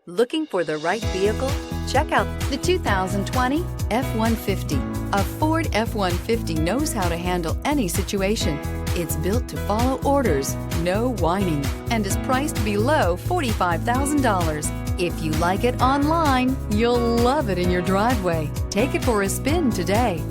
Looking for the right vehicle? Check out the 2020 F-150. A Ford F-150 knows how to handle any situation. It's built to follow orders, no whining, and is priced below $45,000. If you like it online, you'll love it in your driveway. Take it for a spin today.